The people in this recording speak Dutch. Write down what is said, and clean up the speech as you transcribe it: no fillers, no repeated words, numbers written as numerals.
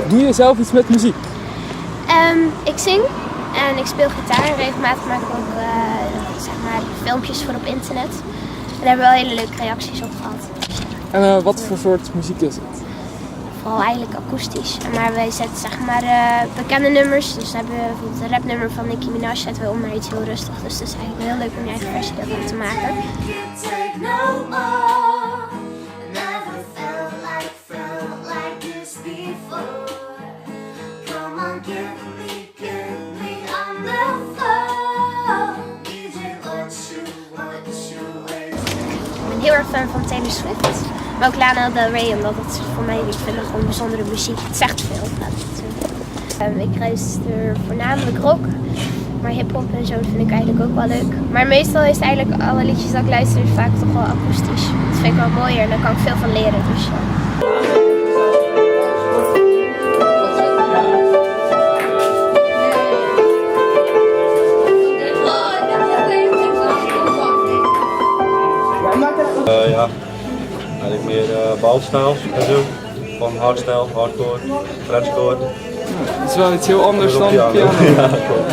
Doe je zelf iets met muziek? Ik zing en ik speel gitaar en regelmatig maak ik ook zeg maar filmpjes voor op internet. En daar hebben we wel hele leuke reacties op gehad. En wat voor soort muziek is het? Vooral eigenlijk akoestisch. Maar wij zetten zeg maar bekende nummers. Dus hebben we bijvoorbeeld een rapnummer van Nicki Minaj zetten we om naar iets heel rustig. Dus het is eigenlijk heel leuk om je eigen versie ervan te maken. Ik ben heel erg fan van Taylor Swift, maar ook Lana Del Rey, omdat het voor mij, ik vind het gewoon bijzondere muziek. Het zegt veel. Ik luister voornamelijk rock, maar hip-hop en zo vind ik eigenlijk ook wel leuk. Maar meestal is het eigenlijk alle liedjes dat ik luister vaak toch wel akoestisch. Dat vind ik wel mooier en daar kan ik veel van leren. Dus, ja, eigenlijk meer bouwstijl en zo. Van hardstyle, hardcore, Frenchcore. Het is wel iets heel anders dan piano. Ja, klopt.